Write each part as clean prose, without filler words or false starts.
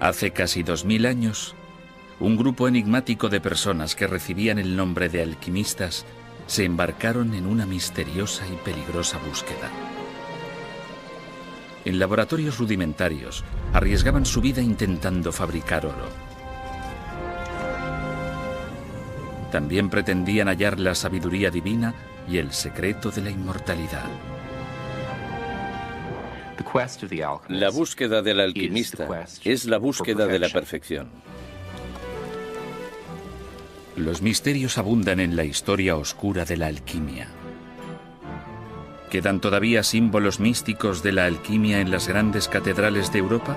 Hace casi 2000 años, un grupo enigmático de personas que recibían el nombre de alquimistas se embarcaron en una misteriosa y peligrosa búsqueda. En laboratorios rudimentarios, arriesgaban su vida intentando fabricar oro. También pretendían hallar la sabiduría divina y el secreto de la inmortalidad. La búsqueda del alquimista es la búsqueda de la perfección. Los misterios abundan en la historia oscura de la alquimia. ¿Quedan todavía símbolos místicos de la alquimia en las grandes catedrales de Europa?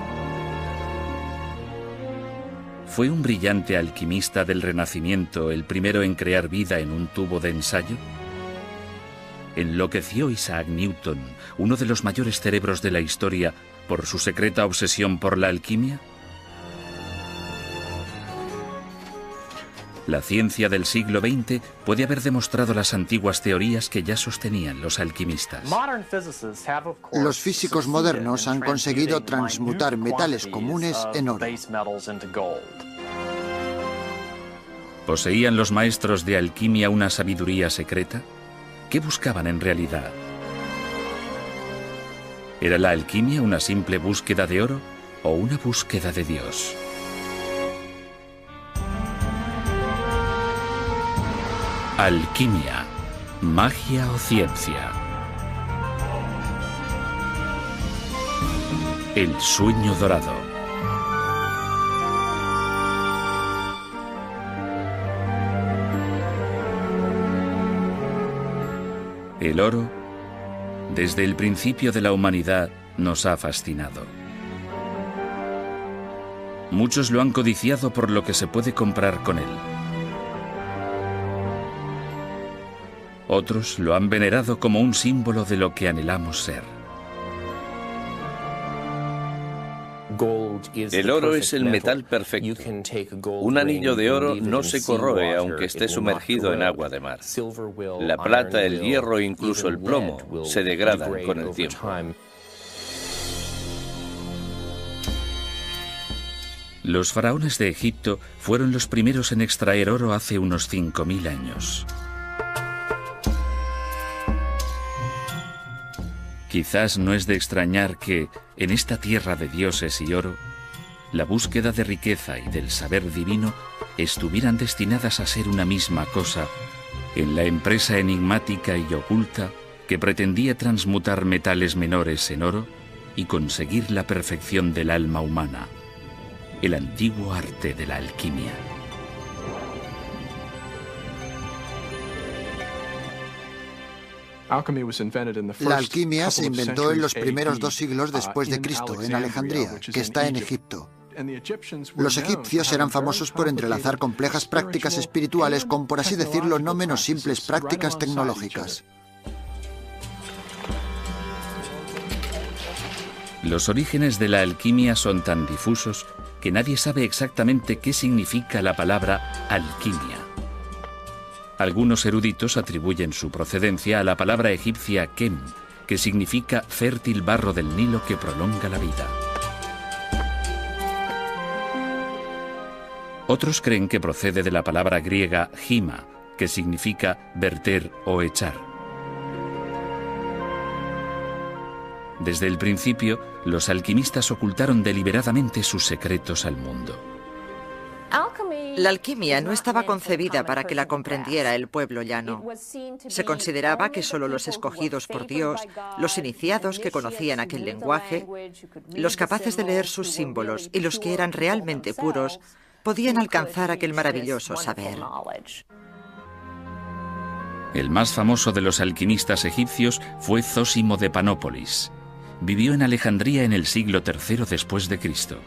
¿Fue un brillante alquimista del Renacimiento el primero en crear vida en un tubo de ensayo? ¿Enloqueció Isaac Newton, uno de los mayores cerebros de la historia, por su secreta obsesión por la alquimia? La ciencia del siglo XX puede haber demostrado las antiguas teorías que ya sostenían los alquimistas. Los físicos modernos han conseguido transmutar metales comunes en oro. ¿Poseían los maestros de alquimia una sabiduría secreta? ¿Qué buscaban en realidad? ¿Era la alquimia una simple búsqueda de oro o una búsqueda de Dios? Alquimia, magia o ciencia. El sueño dorado. El oro, desde el principio de la humanidad, nos ha fascinado. Muchos lo han codiciado por lo que se puede comprar con él. Otros lo han venerado como un símbolo de lo que anhelamos ser. El oro es el metal perfecto. Un anillo de oro no se corroe aunque esté sumergido en agua de mar. La plata, el hierro e incluso el plomo se degradan con el tiempo. Los faraones de Egipto fueron los primeros en extraer oro hace unos 5000 años. Quizás no es de extrañar que, en esta tierra de dioses y oro, la búsqueda de riqueza y del saber divino estuvieran destinadas a ser una misma cosa en la empresa enigmática y oculta que pretendía transmutar metales menores en oro y conseguir la perfección del alma humana, el antiguo arte de la alquimia. La alquimia se inventó en los primeros 2 siglos después de Cristo, en Alejandría, que está en Egipto. Los egipcios eran famosos por entrelazar complejas prácticas espirituales con, por así decirlo, no menos simples prácticas tecnológicas. Los orígenes de la alquimia son tan difusos que nadie sabe exactamente qué significa la palabra alquimia. Algunos eruditos atribuyen su procedencia a la palabra egipcia kem, que significa fértil barro del Nilo que prolonga la vida. Otros creen que procede de la palabra griega hima, que significa verter o echar. Desde el principio, los alquimistas ocultaron deliberadamente sus secretos al mundo. La alquimia no estaba concebida para que la comprendiera el pueblo llano. Se consideraba que solo los escogidos por Dios, los iniciados que conocían aquel lenguaje, los capaces de leer sus símbolos y los que eran realmente puros, podían alcanzar aquel maravilloso saber. El más famoso de los alquimistas egipcios fue Zósimo de Panópolis. Vivió en Alejandría en el siglo III después de Cristo.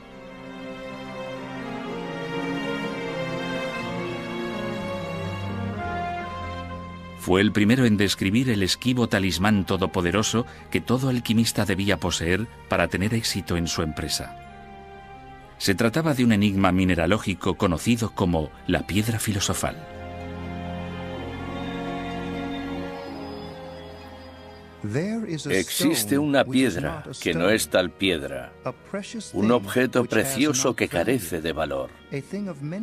Fue el primero en describir el esquivo talismán todopoderoso que todo alquimista debía poseer para tener éxito en su empresa. Se trataba de un enigma mineralógico conocido como la piedra filosofal. Existe una piedra que no es tal piedra, un objeto precioso que carece de valor,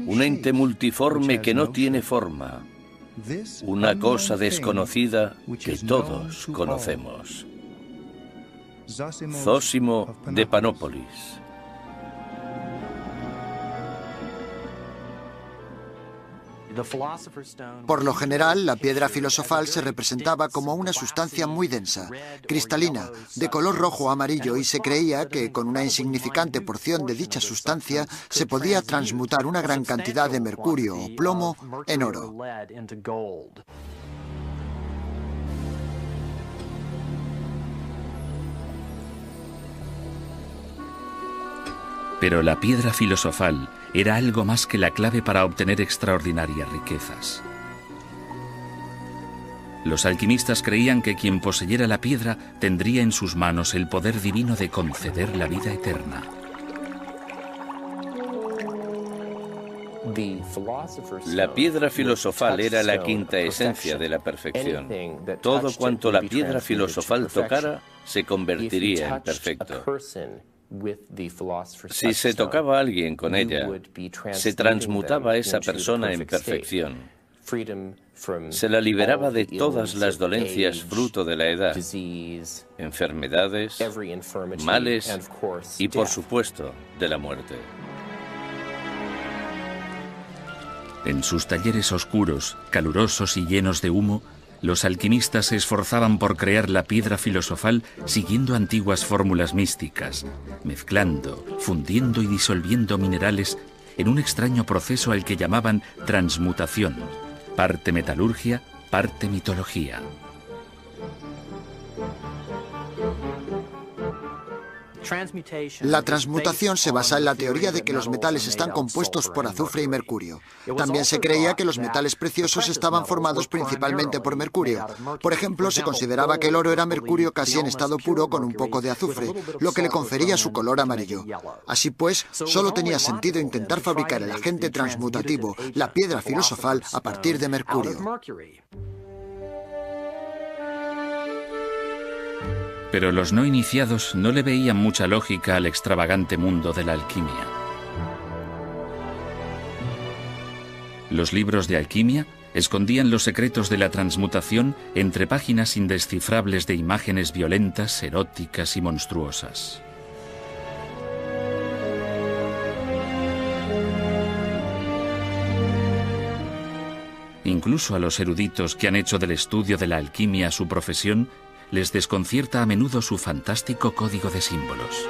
un ente multiforme que no tiene forma, una cosa desconocida que todos conocemos. Zósimo de Panópolis. Por lo general, la piedra filosofal se representaba como una sustancia muy densa, cristalina, de color rojo o amarillo, y se creía que con una insignificante porción de dicha sustancia se podía transmutar una gran cantidad de mercurio o plomo en oro. Pero la piedra filosofal era algo más que la clave para obtener extraordinarias riquezas. Los alquimistas creían que quien poseyera la piedra tendría en sus manos el poder divino de conceder la vida eterna. La piedra filosofal era la quinta esencia de la perfección. Todo cuanto la piedra filosofal tocara se convertiría en perfecto. Si se tocaba a alguien con ella, se transmutaba a esa persona en perfección. Se la liberaba de todas las dolencias fruto de la edad, enfermedades, males y, por supuesto, de la muerte. En sus talleres oscuros, calurosos y llenos de humo, los alquimistas se esforzaban por crear la piedra filosofal siguiendo antiguas fórmulas místicas, mezclando, fundiendo y disolviendo minerales en un extraño proceso al que llamaban transmutación, parte metalurgia, parte mitología. La transmutación se basa en la teoría de que los metales están compuestos por azufre y mercurio. También se creía que los metales preciosos estaban formados principalmente por mercurio. Por ejemplo, se consideraba que el oro era mercurio casi en estado puro con un poco de azufre, lo que le confería su color amarillo. Así pues, solo tenía sentido intentar fabricar el agente transmutativo, la piedra filosofal, a partir de mercurio. Pero los no iniciados no le veían mucha lógica al extravagante mundo de la alquimia. Los libros de alquimia escondían los secretos de la transmutación entre páginas indescifrables de imágenes violentas, eróticas y monstruosas. Incluso a los eruditos que han hecho del estudio de la alquimia su profesión, les desconcierta a menudo su fantástico código de símbolos.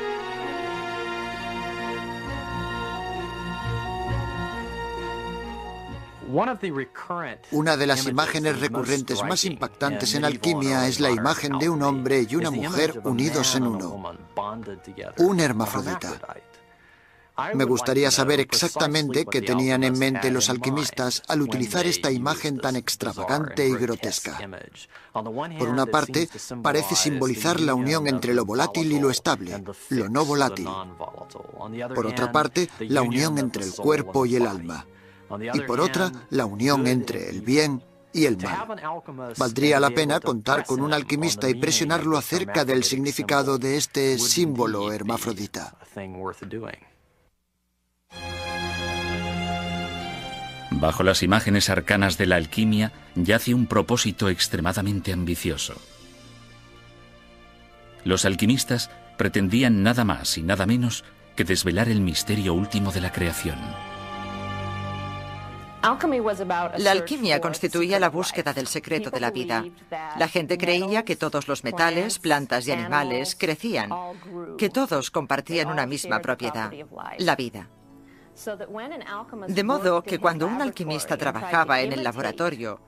Una de las imágenes recurrentes más impactantes en alquimia es la imagen de un hombre y una mujer unidos en uno, un hermafrodita. Me gustaría saber exactamente qué tenían en mente los alquimistas al utilizar esta imagen tan extravagante y grotesca. Por una parte, parece simbolizar la unión entre lo volátil y lo estable, lo no volátil. Por otra parte, la unión entre el cuerpo y el alma. Y por otra, la unión entre el bien y el mal. Valdría la pena contar con un alquimista y presionarlo acerca del significado de este símbolo hermafrodita. Bajo las imágenes arcanas de la alquimia yace un propósito extremadamente ambicioso. Los alquimistas pretendían nada más y nada menos que desvelar el misterio último de la creación. La alquimia constituía la búsqueda del secreto de la vida. La gente creía que todos los metales, plantas y animales crecían, que todos compartían una misma propiedad, la vida. De modo que cuando un alquimista trabajaba en el laboratorio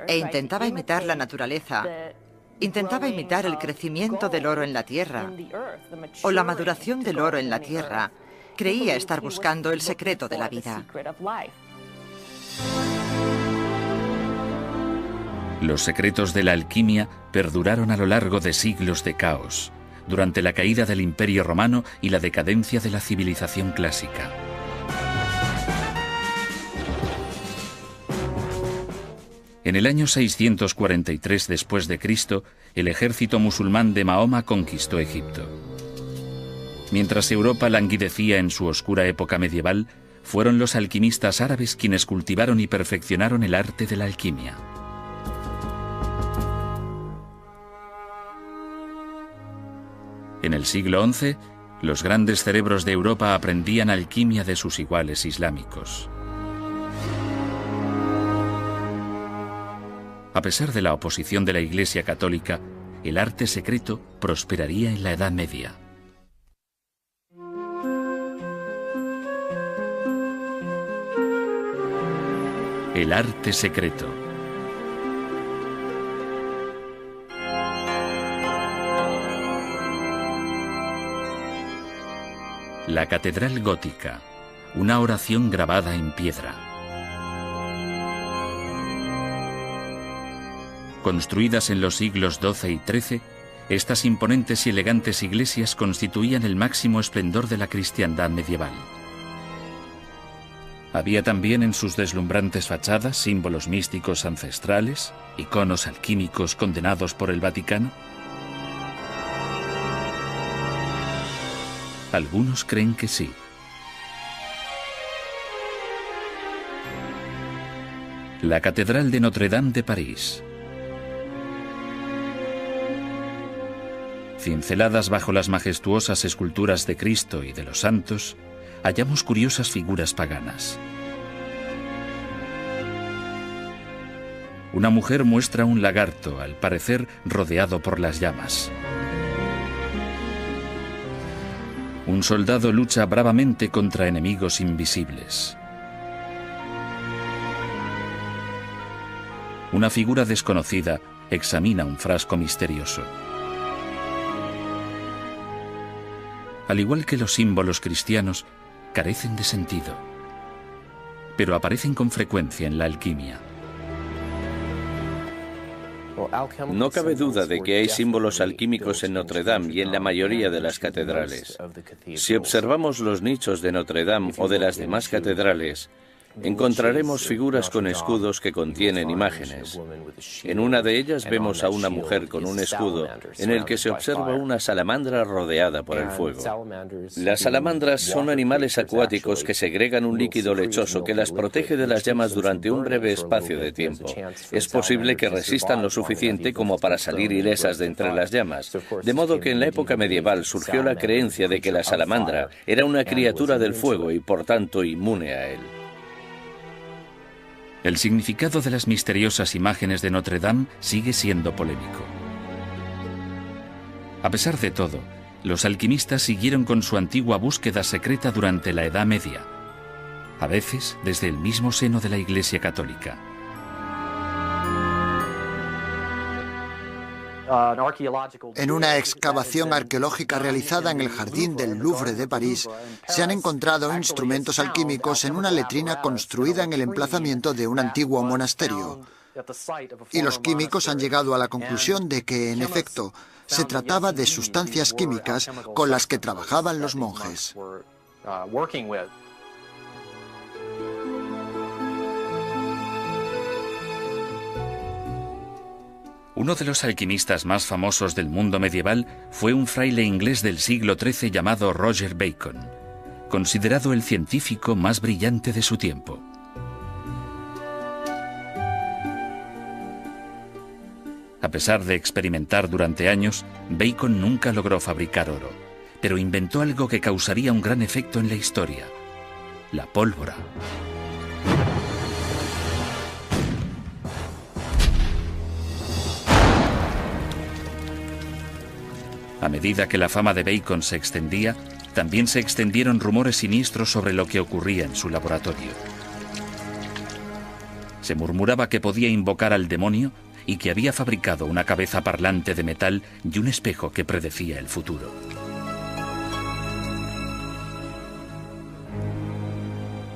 e intentaba imitar la naturaleza, intentaba imitar el crecimiento del oro en la tierra o la maduración del oro en la tierra, creía estar buscando el secreto de la vida. Los secretos de la alquimia perduraron a lo largo de siglos de caos, durante la caída del Imperio Romano y la decadencia de la civilización clásica. En el año 643 después de Cristo, el ejército musulmán de Mahoma conquistó Egipto. Mientras Europa languidecía en su oscura época medieval, fueron los alquimistas árabes quienes cultivaron y perfeccionaron el arte de la alquimia. En el siglo XI, los grandes cerebros de Europa aprendían alquimia de sus iguales islámicos. A pesar de la oposición de la Iglesia católica, el arte secreto prosperaría en la Edad Media. El arte secreto. La Catedral Gótica, una oración grabada en piedra. Construidas en los siglos XII y XIII, estas imponentes y elegantes iglesias constituían el máximo esplendor de la cristiandad medieval. Había también en sus deslumbrantes fachadas símbolos místicos ancestrales, iconos alquímicos condenados por el Vaticano. Algunos creen que sí. La Catedral de Notre-Dame de París. Cinceladas bajo las majestuosas esculturas de Cristo y de los santos, hallamos curiosas figuras paganas. Una mujer muestra un lagarto, al parecer rodeado por las llamas. Un soldado lucha bravamente contra enemigos invisibles. Una figura desconocida examina un frasco misterioso. Al igual que los símbolos cristianos, carecen de sentido, pero aparecen con frecuencia en la alquimia. No cabe duda de que hay símbolos alquímicos en Notre-Dame y en la mayoría de las catedrales. Si observamos los nichos de Notre-Dame o de las demás catedrales, encontraremos figuras con escudos que contienen imágenes. En una de ellas vemos a una mujer con un escudo en el que se observa una salamandra rodeada por el fuego. Las salamandras son animales acuáticos que segregan un líquido lechoso que las protege de las llamas durante un breve espacio de tiempo. Es posible que resistan lo suficiente como para salir ilesas de entre las llamas, de modo que en la época medieval surgió la creencia de que la salamandra era una criatura del fuego y por tanto inmune a él. El significado de las misteriosas imágenes de Notre-Dame sigue siendo polémico. A pesar de todo, los alquimistas siguieron con su antigua búsqueda secreta durante la Edad Media, a veces desde el mismo seno de la Iglesia Católica. En una excavación arqueológica realizada en el Jardín del Louvre de París, se han encontrado instrumentos alquímicos en una letrina construida en el emplazamiento de un antiguo monasterio. Y los químicos han llegado a la conclusión de que, en efecto, se trataba de sustancias químicas con las que trabajaban los monjes. Uno de los alquimistas más famosos del mundo medieval fue un fraile inglés del siglo XIII llamado Roger Bacon, considerado el científico más brillante de su tiempo. A pesar de experimentar durante años, Bacon nunca logró fabricar oro, pero inventó algo que causaría un gran efecto en la historia: la pólvora. A medida que la fama de Bacon se extendía, también se extendieron rumores siniestros sobre lo que ocurría en su laboratorio. Se murmuraba que podía invocar al demonio y que había fabricado una cabeza parlante de metal y un espejo que predecía el futuro.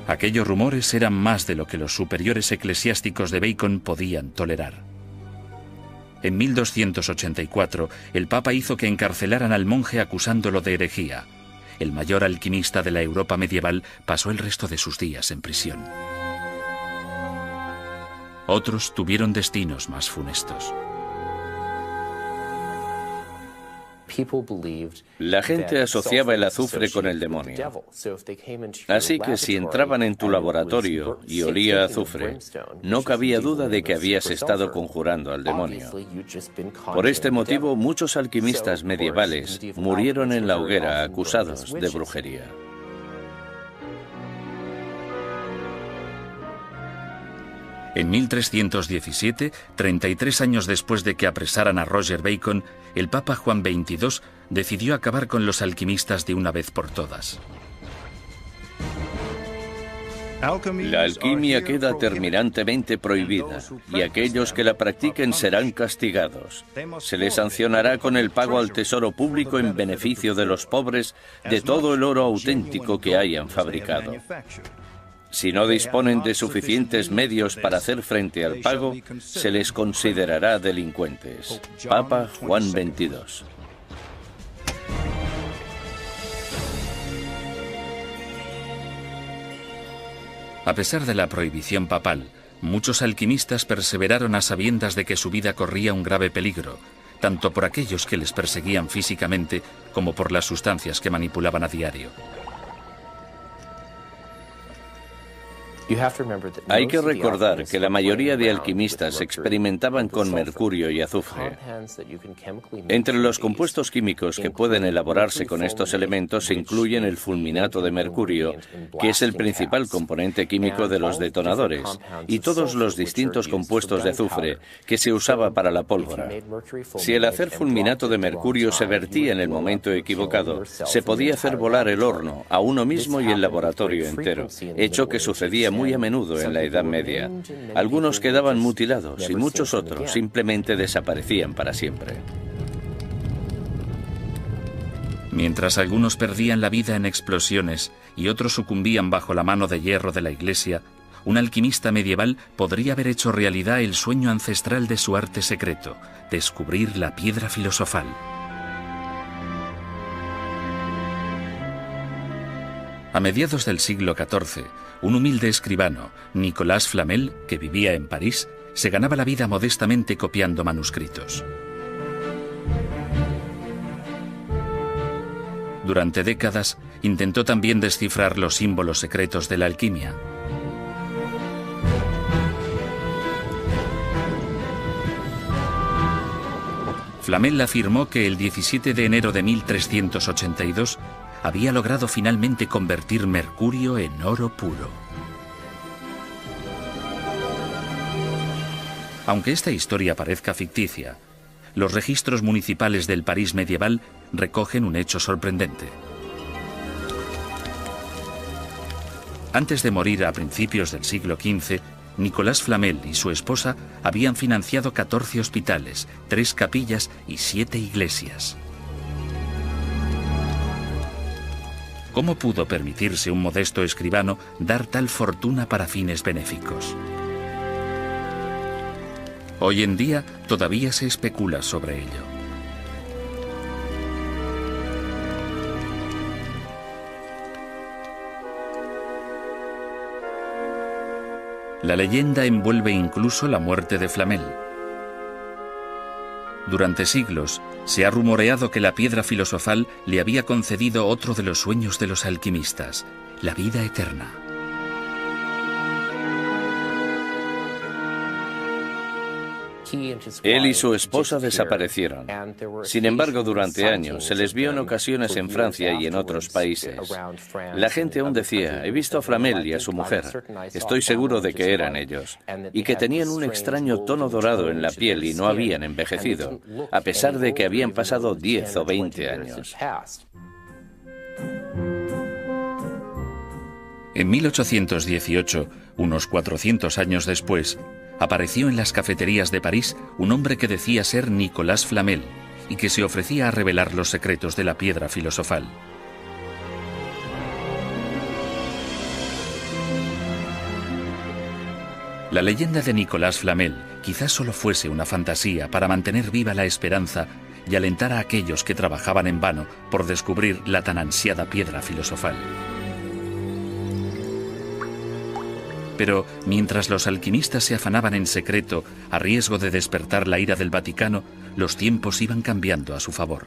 Aquellos rumores eran más de lo que los superiores eclesiásticos de Bacon podían tolerar. En 1284, el Papa hizo que encarcelaran al monje acusándolo de herejía. El mayor alquimista de la Europa medieval pasó el resto de sus días en prisión. Otros tuvieron destinos más funestos. La gente asociaba el azufre con el demonio. Así que si entraban en tu laboratorio y olía a azufre, no cabía duda de que habías estado conjurando al demonio. Por este motivo, muchos alquimistas medievales murieron en la hoguera acusados de brujería. En 1317, 33 años después de que apresaran a Roger Bacon, el Papa Juan XXII decidió acabar con los alquimistas de una vez por todas. La alquimia queda terminantemente prohibida y aquellos que la practiquen serán castigados. Se les sancionará con el pago al tesoro público en beneficio de los pobres de todo el oro auténtico que hayan fabricado. Si no disponen de suficientes medios para hacer frente al pago, se les considerará delincuentes. Papa Juan XXII. A pesar de la prohibición papal, muchos alquimistas perseveraron a sabiendas de que su vida corría un grave peligro, tanto por aquellos que les perseguían físicamente como por las sustancias que manipulaban a diario. Hay que recordar que la mayoría de alquimistas experimentaban con mercurio y azufre. Entre los compuestos químicos que pueden elaborarse con estos elementos se incluyen el fulminato de mercurio, que es el principal componente químico de los detonadores, y todos los distintos compuestos de azufre que se usaba para la pólvora. Si el hacer fulminato de mercurio se vertía en el momento equivocado, se podía hacer volar el horno a uno mismo y el laboratorio entero, hecho que sucedía muy a menudo en la Edad Media. Algunos quedaban mutilados y muchos otros simplemente desaparecían para siempre. Mientras algunos perdían la vida en explosiones y otros sucumbían bajo la mano de hierro de la Iglesia, un alquimista medieval podría haber hecho realidad el sueño ancestral de su arte secreto, descubrir la piedra filosofal. A mediados del siglo XIV, un humilde escribano, Nicolas Flamel, que vivía en París, se ganaba la vida modestamente copiando manuscritos. Durante décadas, intentó también descifrar los símbolos secretos de la alquimia. Flamel afirmó que el 17 de enero de 1382 había logrado finalmente convertir mercurio en oro puro. Aunque esta historia parezca ficticia, los registros municipales del París medieval recogen un hecho sorprendente. Antes de morir a principios del siglo XV, Nicolas Flamel y su esposa habían financiado 14 hospitales, 3 capillas y 7 iglesias. ¿Cómo pudo permitirse un modesto escribano dar tal fortuna para fines benéficos? Hoy en día todavía se especula sobre ello. La leyenda envuelve incluso la muerte de Flamel. Durante siglos se ha rumoreado que la piedra filosofal le había concedido otro de los sueños de los alquimistas, la vida eterna. Él y su esposa desaparecieron. Sin embargo, durante años se les vio en ocasiones en Francia y en otros países. La gente aún decía, he visto a Flamel y a su mujer, estoy seguro de que eran ellos, y que tenían un extraño tono dorado en la piel y no habían envejecido, a pesar de que habían pasado 10 o 20 años. En 1818, unos 400 años después, apareció en las cafeterías de París un hombre que decía ser Nicolas Flamel y que se ofrecía a revelar los secretos de la piedra filosofal. La leyenda de Nicolas Flamel quizás solo fuese una fantasía para mantener viva la esperanza y alentar a aquellos que trabajaban en vano por descubrir la tan ansiada piedra filosofal. Pero mientras los alquimistas se afanaban en secreto, a riesgo de despertar la ira del Vaticano, los tiempos iban cambiando a su favor.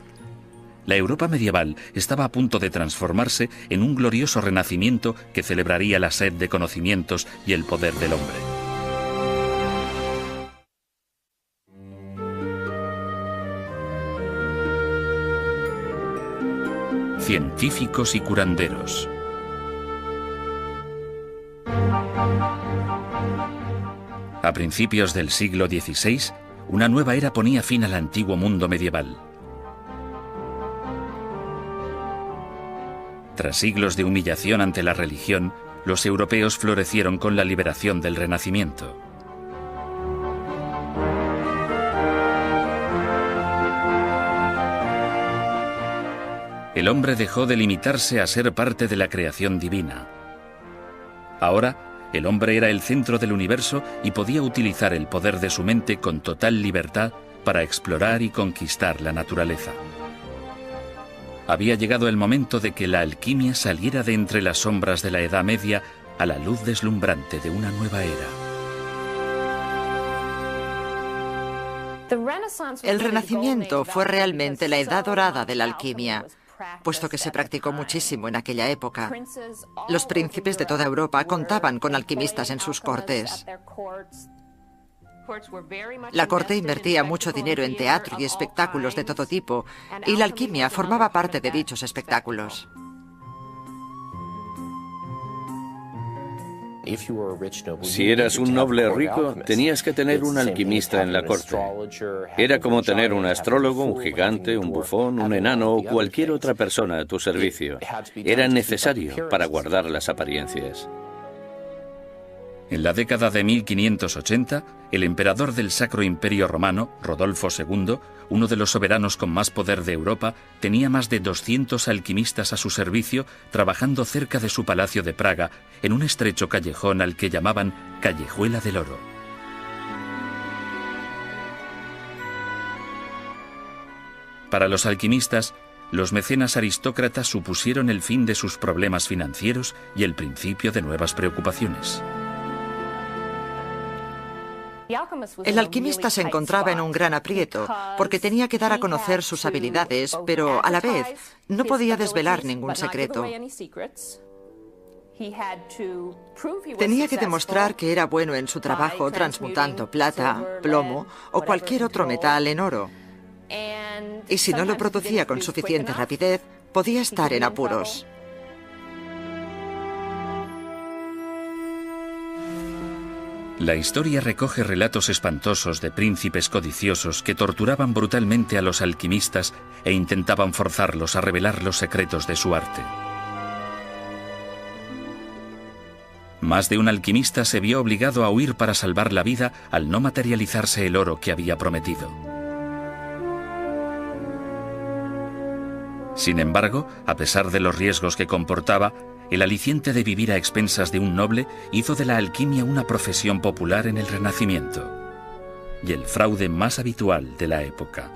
La Europa medieval estaba a punto de transformarse en un glorioso renacimiento que celebraría la sed de conocimientos y el poder del hombre. Científicos y curanderos. A principios del siglo XVI, una nueva era ponía fin al antiguo mundo medieval. Tras siglos de humillación ante la religión, los europeos florecieron con la liberación del Renacimiento. El hombre dejó de limitarse a ser parte de la creación divina. Ahora, el hombre era el centro del universo y podía utilizar el poder de su mente con total libertad para explorar y conquistar la naturaleza. Había llegado el momento de que la alquimia saliera de entre las sombras de la Edad Media a la luz deslumbrante de una nueva era. El Renacimiento fue realmente la edad dorada de la alquimia, puesto que se practicó muchísimo en aquella época. Los príncipes de toda Europa contaban con alquimistas en sus cortes. La corte invertía mucho dinero en teatro y espectáculos de todo tipo, y la alquimia formaba parte de dichos espectáculos. Si eras un noble rico, tenías que tener un alquimista en la corte. Era como tener un astrólogo, un gigante, un bufón, un enano o cualquier otra persona a tu servicio. Era necesario para guardar las apariencias. En la década de 1580, el emperador del Sacro Imperio Romano, Rodolfo II, uno de los soberanos con más poder de Europa, tenía más de 200 alquimistas a su servicio trabajando cerca de su palacio de Praga, en un estrecho callejón al que llamaban Callejuela del Oro. Para los alquimistas, los mecenas aristócratas supusieron el fin de sus problemas financieros y el principio de nuevas preocupaciones. El alquimista se encontraba en un gran aprieto porque tenía que dar a conocer sus habilidades, pero a la vez no podía desvelar ningún secreto. Tenía que demostrar que era bueno en su trabajo transmutando plata, plomo o cualquier otro metal en oro. Y si no lo producía con suficiente rapidez, podía estar en apuros. La historia recoge relatos espantosos de príncipes codiciosos que torturaban brutalmente a los alquimistas e intentaban forzarlos a revelar los secretos de su arte. Más de un alquimista se vio obligado a huir para salvar la vida al no materializarse el oro que había prometido. Sin embargo, a pesar de los riesgos que comportaba, el aliciente de vivir a expensas de un noble hizo de la alquimia una profesión popular en el Renacimiento y el fraude más habitual de la época.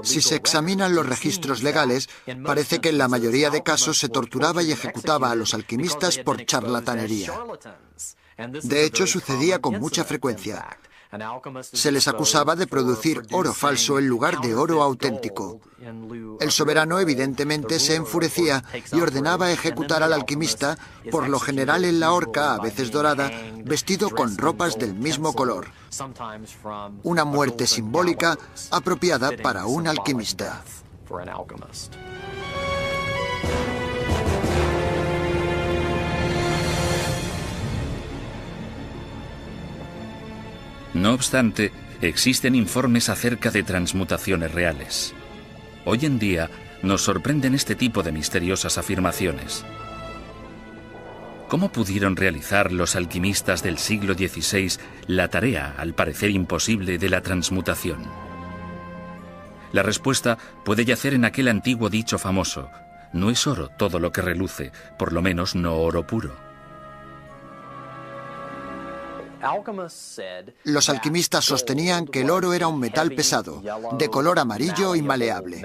Si se examinan los registros legales, parece que en la mayoría de casos se torturaba y ejecutaba a los alquimistas por charlatanería. De hecho, sucedía con mucha frecuencia. Se les acusaba de producir oro falso en lugar de oro auténtico. El soberano evidentemente se enfurecía y ordenaba ejecutar al alquimista, por lo general en la horca, a veces dorada, vestido con ropas del mismo color. Una muerte simbólica apropiada para un alquimista. No obstante, existen informes acerca de transmutaciones reales. Hoy en día nos sorprenden este tipo de misteriosas afirmaciones. ¿Cómo pudieron realizar los alquimistas del siglo XVI la tarea, al parecer imposible, de la transmutación? La respuesta puede yacer en aquel antiguo dicho famoso: no es oro todo lo que reluce, por lo menos no oro puro. Los alquimistas sostenían que el oro era un metal pesado, de color amarillo y maleable.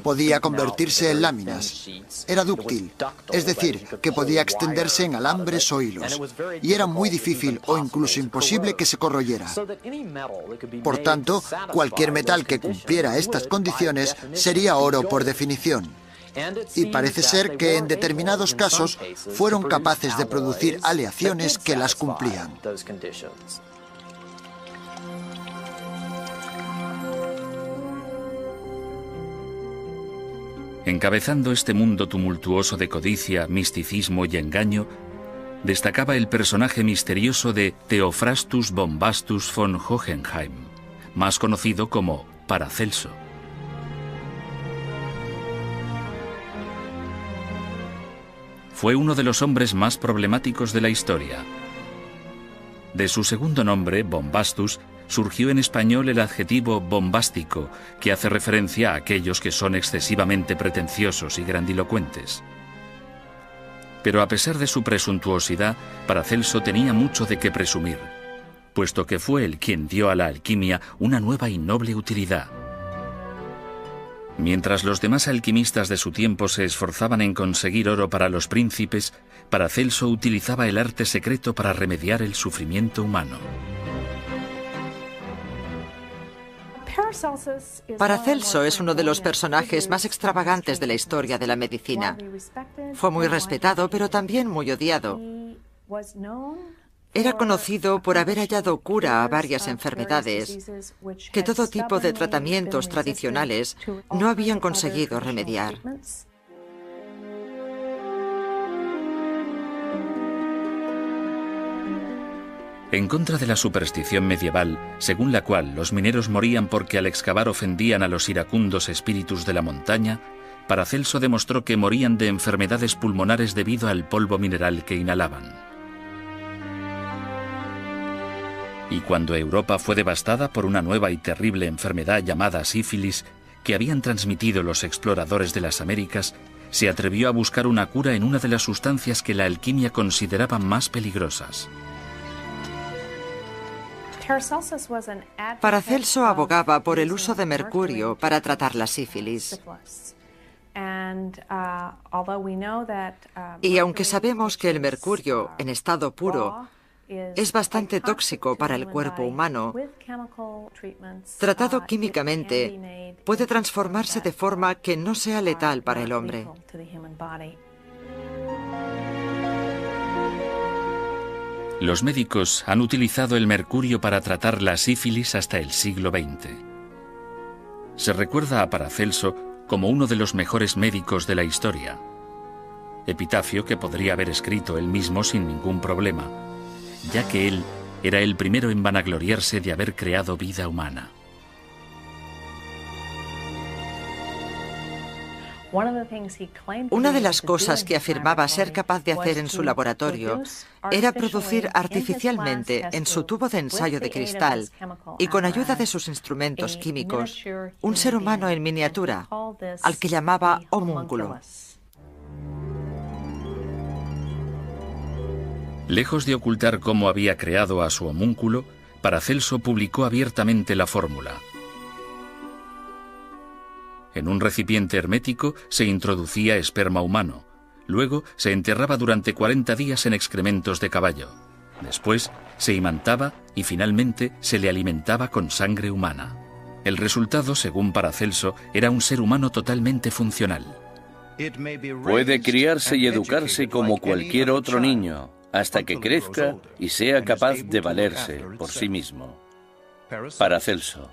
Podía convertirse en láminas. Era dúctil, es decir, que podía extenderse en alambres o hilos. Y era muy difícil o incluso imposible que se corroyera. Por tanto, cualquier metal que cumpliera estas condiciones sería oro por definición. Y parece ser que en determinados casos fueron capaces de producir aleaciones que las cumplían. Encabezando este mundo tumultuoso de codicia, misticismo y engaño, destacaba el personaje misterioso de Theophrastus Bombastus von Hohenheim, más conocido como Paracelso. Fue uno de los hombres más problemáticos de la historia. De su segundo nombre, Bombastus, surgió en español el adjetivo bombástico, que hace referencia a aquellos que son excesivamente pretenciosos y grandilocuentes. Pero a pesar de su presuntuosidad, Paracelso tenía mucho de qué presumir, puesto que fue él quien dio a la alquimia una nueva y noble utilidad. Mientras los demás alquimistas de su tiempo se esforzaban en conseguir oro para los príncipes, Paracelso utilizaba el arte secreto para remediar el sufrimiento humano. Paracelso es uno de los personajes más extravagantes de la historia de la medicina. Fue muy respetado, pero también muy odiado. Era conocido por haber hallado cura a varias enfermedades que todo tipo de tratamientos tradicionales no habían conseguido remediar. En contra de la superstición medieval, según la cual los mineros morían porque al excavar ofendían a los iracundos espíritus de la montaña, Paracelso demostró que morían de enfermedades pulmonares debido al polvo mineral que inhalaban. Y cuando Europa fue devastada por una nueva y terrible enfermedad llamada sífilis, que habían transmitido los exploradores de las Américas, se atrevió a buscar una cura en una de las sustancias que la alquimia consideraba más peligrosas. Paracelso abogaba por el uso de mercurio para tratar la sífilis. Y aunque sabemos que el mercurio, en estado puro, es bastante tóxico para el cuerpo humano, tratado químicamente, puede transformarse de forma que no sea letal para el hombre. Los médicos han utilizado el mercurio para tratar la sífilis hasta el siglo XX. Se recuerda a Paracelso como uno de los mejores médicos de la historia, epitafio que podría haber escrito él mismo sin ningún problema, ya que él era el primero en vanagloriarse de haber creado vida humana. Una de las cosas que afirmaba ser capaz de hacer en su laboratorio era producir artificialmente en su tubo de ensayo de cristal y con ayuda de sus instrumentos químicos un ser humano en miniatura, al que llamaba homúnculo. Lejos de ocultar cómo había creado a su homúnculo, Paracelso publicó abiertamente la fórmula. En un recipiente hermético se introducía esperma humano. Luego se enterraba durante 40 días en excrementos de caballo. Después se imantaba y finalmente se le alimentaba con sangre humana. El resultado, según Paracelso, era un ser humano totalmente funcional. Puede criarse y educarse como cualquier otro niño, hasta que crezca y sea capaz de valerse por sí mismo. Paracelso.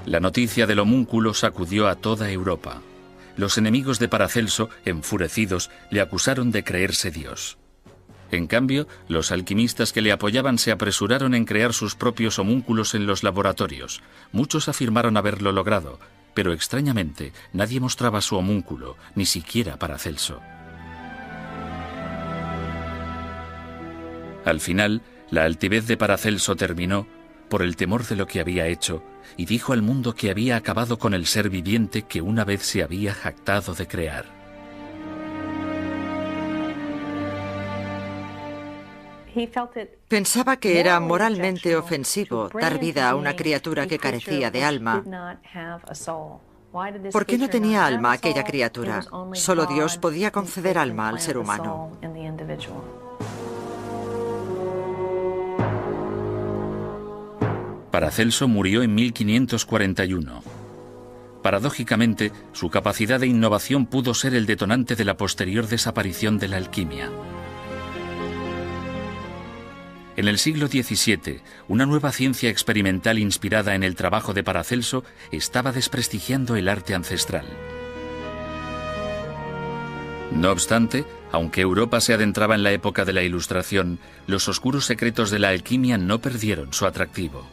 La noticia del homúnculo sacudió a toda Europa. Los enemigos de Paracelso, enfurecidos, le acusaron de creerse Dios. En cambio, los alquimistas que le apoyaban se apresuraron en crear sus propios homúnculos en los laboratorios. Muchos afirmaron haberlo logrado, pero extrañamente nadie mostraba su homúnculo, ni siquiera Paracelso. Al final, la altivez de Paracelso terminó por el temor de lo que había hecho, y dijo al mundo que había acabado con el ser viviente que una vez se había jactado de crear. Pensaba que era moralmente ofensivo dar vida a una criatura que carecía de alma. ¿Por qué no tenía alma aquella criatura? Solo Dios podía conceder alma al ser humano. Paracelso murió en 1541. Paradójicamente, su capacidad de innovación pudo ser el detonante de la posterior desaparición de la alquimia. En el siglo XVII, una nueva ciencia experimental inspirada en el trabajo de Paracelso estaba desprestigiando el arte ancestral. No obstante, aunque Europa se adentraba en la época de la Ilustración, los oscuros secretos de la alquimia no perdieron su atractivo.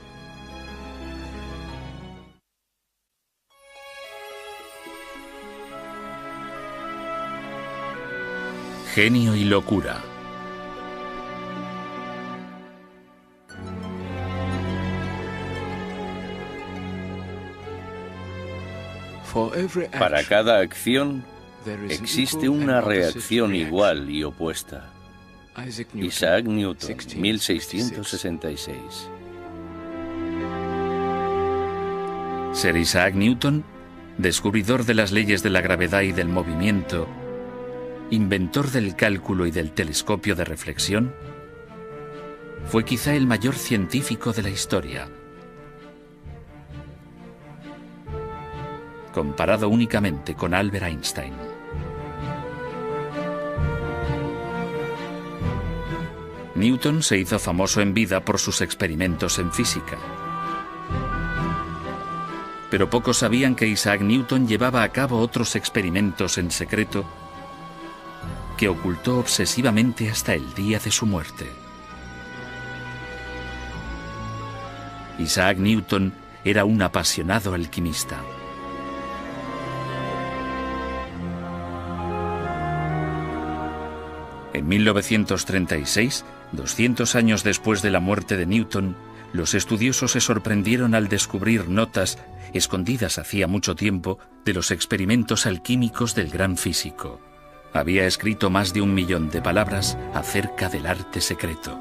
Genio y locura. Para cada acción existe una reacción igual y opuesta. Isaac Newton, 1666. Sir Isaac Newton, descubridor de las leyes de la gravedad y del movimiento, inventor del cálculo y del telescopio de reflexión, fue quizá el mayor científico de la historia, comparado únicamente con Albert Einstein. Newton se hizo famoso en vida por sus experimentos en física. Pero pocos sabían que Isaac Newton llevaba a cabo otros experimentos en secreto que ocultó obsesivamente hasta el día de su muerte. Isaac Newton era un apasionado alquimista. En 1936, 200 años después de la muerte de Newton, los estudiosos se sorprendieron al descubrir notas, escondidas hacía mucho tiempo, de los experimentos alquímicos del gran físico. Había escrito más de 1 millón de palabras acerca del arte secreto.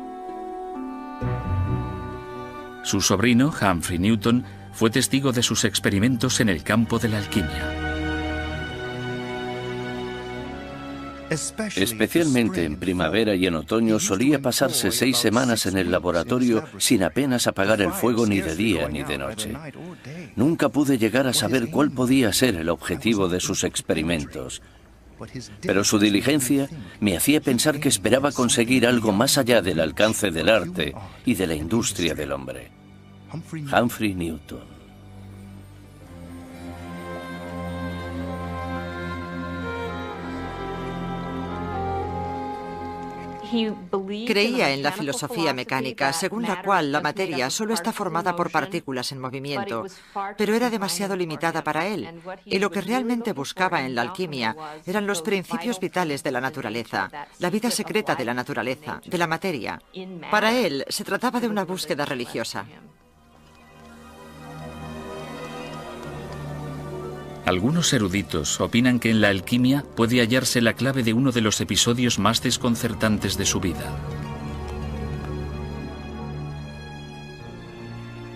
Su sobrino, Humphrey Newton, fue testigo de sus experimentos en el campo de la alquimia. Especialmente en primavera y en otoño solía pasarse 6 semanas en el laboratorio sin apenas apagar el fuego ni de día ni de noche. Nunca pude llegar a saber cuál podía ser el objetivo de sus experimentos. Pero su diligencia me hacía pensar que esperaba conseguir algo más allá del alcance del arte y de la industria del hombre. Humphrey Newton. Creía en la filosofía mecánica, según la cual la materia solo está formada por partículas en movimiento, pero era demasiado limitada para él, y lo que realmente buscaba en la alquimia eran los principios vitales de la naturaleza, la vida secreta de la naturaleza, de la materia. Para él se trataba de una búsqueda religiosa. Algunos eruditos opinan que en la alquimia puede hallarse la clave de uno de los episodios más desconcertantes de su vida.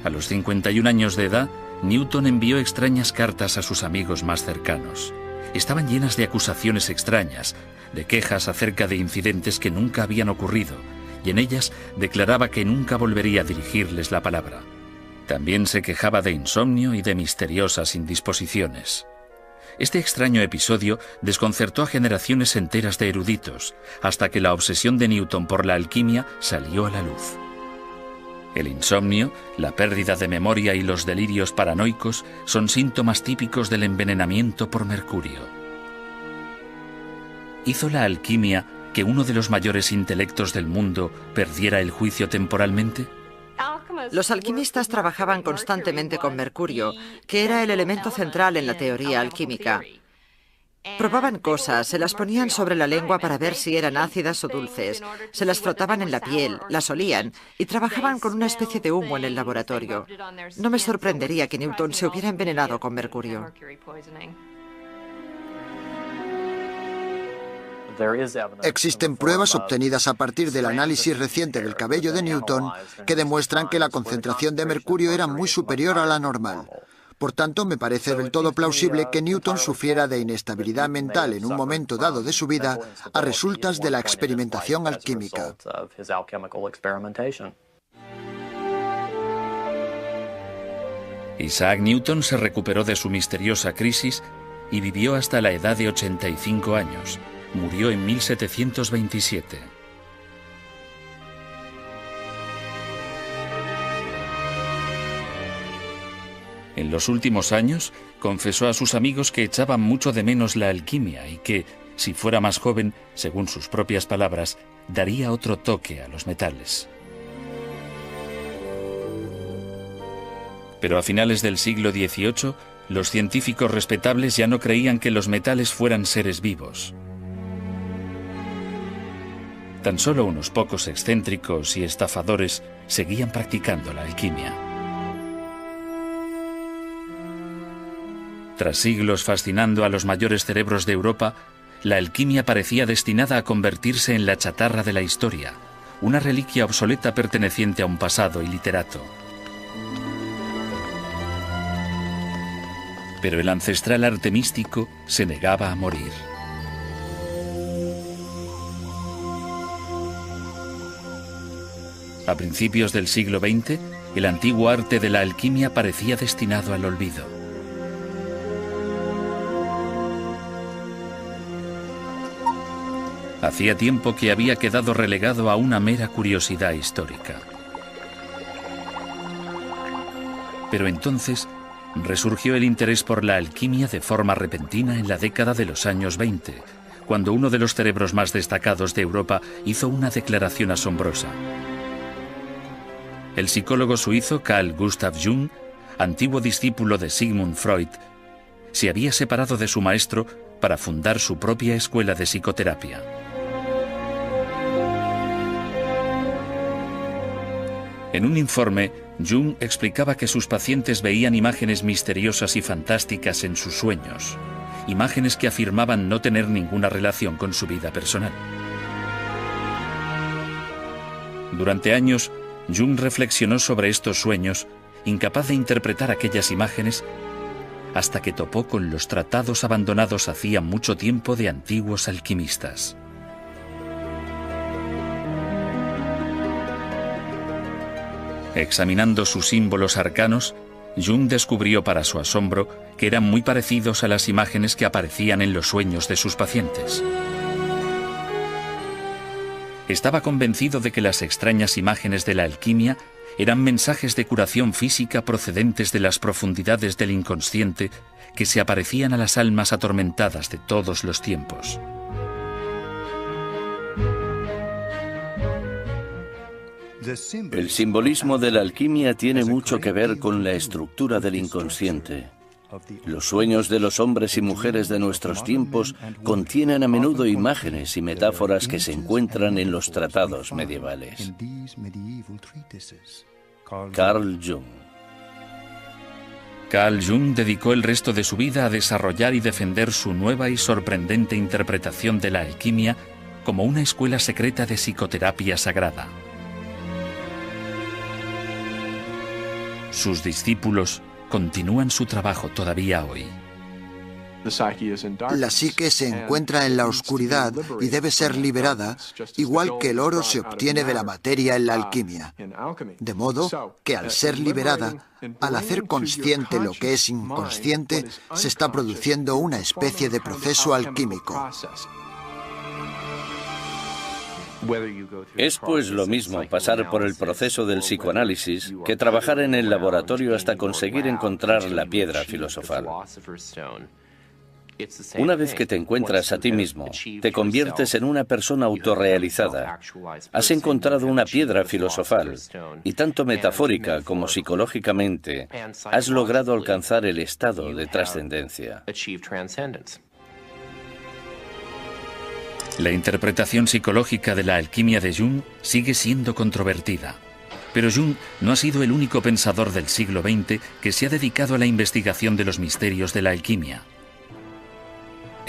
A los 51 años de edad, Newton envió extrañas cartas a sus amigos más cercanos. Estaban llenas de acusaciones extrañas, de quejas acerca de incidentes que nunca habían ocurrido, y en ellas declaraba que nunca volvería a dirigirles la palabra. También se quejaba de insomnio y de misteriosas indisposiciones. Este extraño episodio desconcertó a generaciones enteras de eruditos, hasta que la obsesión de Newton por la alquimia salió a la luz. El insomnio, la pérdida de memoria y los delirios paranoicos son síntomas típicos del envenenamiento por mercurio. ¿Hizo la alquimia que uno de los mayores intelectos del mundo perdiera el juicio temporalmente? Los alquimistas trabajaban constantemente con mercurio, que era el elemento central en la teoría alquímica. Probaban cosas, se las ponían sobre la lengua para ver si eran ácidas o dulces, se las frotaban en la piel, las olían y trabajaban con una especie de humo en el laboratorio. No me sorprendería que Newton se hubiera envenenado con mercurio. Existen pruebas obtenidas a partir del análisis reciente del cabello de Newton que demuestran que la concentración de mercurio era muy superior a la normal. Por tanto, me parece del todo plausible que Newton sufriera de inestabilidad mental en un momento dado de su vida a resultas de la experimentación alquímica. Isaac Newton se recuperó de su misteriosa crisis y vivió hasta la edad de 85 años. Murió en 1727. En los últimos años, confesó a sus amigos que echaban mucho de menos la alquimia y que, si fuera más joven, según sus propias palabras, daría otro toque a los metales. Pero a finales del siglo XVIII, los científicos respetables ya no creían que los metales fueran seres vivos. Tan solo unos pocos excéntricos y estafadores seguían practicando la alquimia. Tras siglos fascinando a los mayores cerebros de Europa, la alquimia parecía destinada a convertirse en la chatarra de la historia, una reliquia obsoleta perteneciente a un pasado iliterato. Pero el ancestral arte místico se negaba a morir. A principios del siglo XX, el antiguo arte de la alquimia parecía destinado al olvido. Hacía tiempo que había quedado relegado a una mera curiosidad histórica. Pero entonces resurgió el interés por la alquimia de forma repentina en la década de los años 20, cuando uno de los cerebros más destacados de Europa hizo una declaración asombrosa. El psicólogo suizo Carl Gustav Jung, antiguo discípulo de Sigmund Freud, se había separado de su maestro para fundar su propia escuela de psicoterapia. En un informe, Jung explicaba que sus pacientes veían imágenes misteriosas y fantásticas en sus sueños, imágenes que afirmaban no tener ninguna relación con su vida personal. Durante años, Jung reflexionó sobre estos sueños, incapaz de interpretar aquellas imágenes, hasta que topó con los tratados abandonados hacía mucho tiempo de antiguos alquimistas. Examinando sus símbolos arcanos, Jung descubrió para su asombro que eran muy parecidos a las imágenes que aparecían en los sueños de sus pacientes. Estaba convencido de que las extrañas imágenes de la alquimia eran mensajes de curación física procedentes de las profundidades del inconsciente que se aparecían a las almas atormentadas de todos los tiempos. El simbolismo de la alquimia tiene mucho que ver con la estructura del inconsciente. Los sueños de los hombres y mujeres de nuestros tiempos contienen a menudo imágenes y metáforas que se encuentran en los tratados medievales. Carl Jung. Carl Jung dedicó el resto de su vida a desarrollar y defender su nueva y sorprendente interpretación de la alquimia como una escuela secreta de psicoterapia sagrada. Sus discípulos continúan su trabajo todavía hoy. La psique se encuentra en la oscuridad y debe ser liberada, igual que el oro se obtiene de la materia en la alquimia. De modo que al ser liberada, al hacer consciente lo que es inconsciente, se está produciendo una especie de proceso alquímico. Es pues lo mismo pasar por el proceso del psicoanálisis que trabajar en el laboratorio hasta conseguir encontrar la piedra filosofal. Una vez que te encuentras a ti mismo, te conviertes en una persona autorrealizada. Has encontrado una piedra filosofal y tanto metafórica como psicológicamente has logrado alcanzar el estado de trascendencia. La interpretación psicológica de la alquimia de Jung sigue siendo controvertida. Pero Jung no ha sido el único pensador del siglo XX que se ha dedicado a la investigación de los misterios de la alquimia.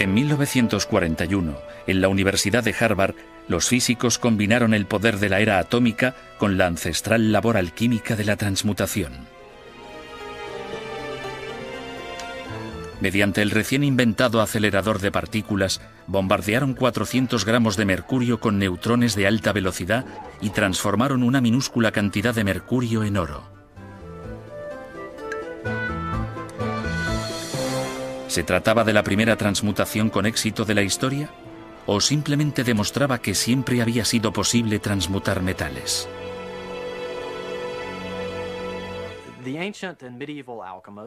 En 1941, en la Universidad de Harvard, los físicos combinaron el poder de la era atómica con la ancestral labor alquímica de la transmutación. Mediante el recién inventado acelerador de partículas, bombardearon 400 gramos de mercurio con neutrones de alta velocidad y transformaron una minúscula cantidad de mercurio en oro. ¿Se trataba de la primera transmutación con éxito de la historia? ¿O simplemente demostraba que siempre había sido posible transmutar metales?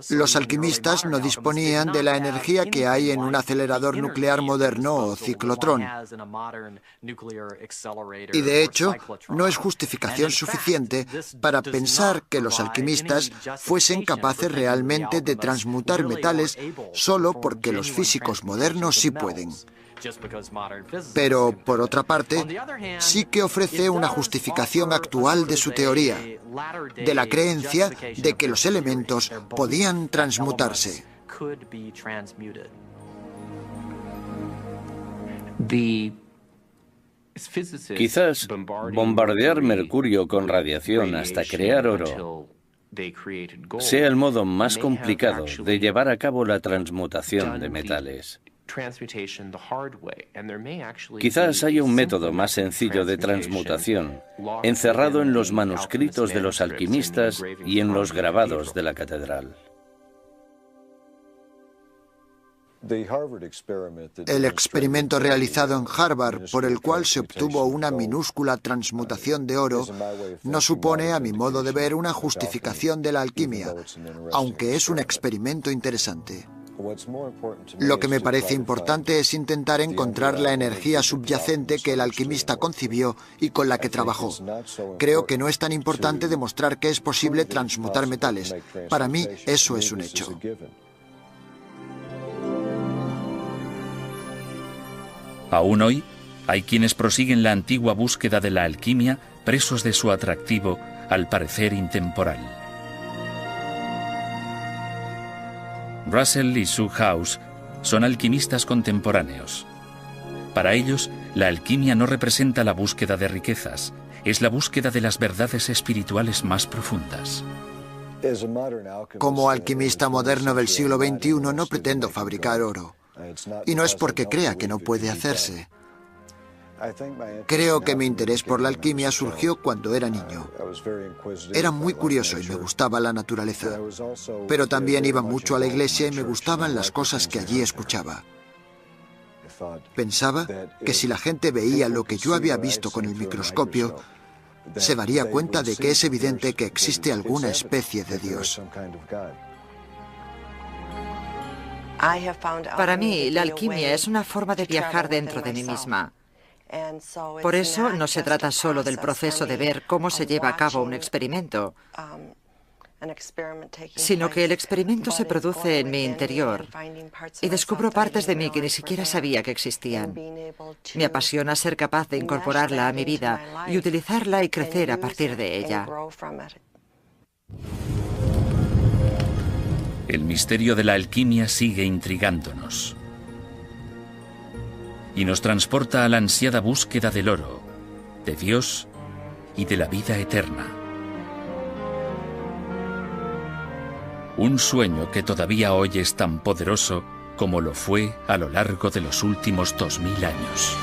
Los alquimistas no disponían de la energía que hay en un acelerador nuclear moderno o ciclotrón. Y de hecho, no es justificación suficiente para pensar que los alquimistas fuesen capaces realmente de transmutar metales solo porque los físicos modernos sí pueden. Pero, por otra parte, sí que ofrece una justificación actual de su teoría, de la creencia de que los elementos podían transmutarse. Quizás bombardear mercurio con radiación hasta crear oro sea el modo más complicado de llevar a cabo la transmutación de metales. Quizás haya un método más sencillo de transmutación, encerrado en los manuscritos de los alquimistas y en los grabados de la catedral. El experimento realizado en Harvard, por el cual se obtuvo una minúscula transmutación de oro, no supone, a mi modo de ver, una justificación de la alquimia, aunque es un experimento interesante. Lo que me parece importante es intentar encontrar la energía subyacente que el alquimista concibió y con la que trabajó. Creo que no es tan importante demostrar que es posible transmutar metales. Para mí, eso es un hecho. Aún hoy, hay quienes prosiguen la antigua búsqueda de la alquimia, presos de su atractivo, al parecer intemporal. Russell y Sue House son alquimistas contemporáneos. Para ellos, la alquimia no representa la búsqueda de riquezas, es la búsqueda de las verdades espirituales más profundas. Como alquimista moderno del siglo XXI no pretendo fabricar oro. Y no es porque crea que no puede hacerse. Creo que mi interés por la alquimia surgió cuando era niño. Era muy curioso y me gustaba la naturaleza. Pero también iba mucho a la iglesia y me gustaban las cosas que allí escuchaba. Pensaba que si la gente veía lo que yo había visto con el microscopio, se daría cuenta de que es evidente que existe alguna especie de Dios. Para mí, la alquimia es una forma de viajar dentro de mí misma. Por eso no se trata solo del proceso de ver cómo se lleva a cabo un experimento, sino que el experimento se produce en mi interior y descubro partes de mí que ni siquiera sabía que existían. Me apasiona ser capaz de incorporarla a mi vida y utilizarla y crecer a partir de ella. El misterio de la alquimia sigue intrigándonos y nos transporta a la ansiada búsqueda del oro, de Dios y de la vida eterna. Un sueño que todavía hoy es tan poderoso como lo fue a lo largo de los últimos 2000 años.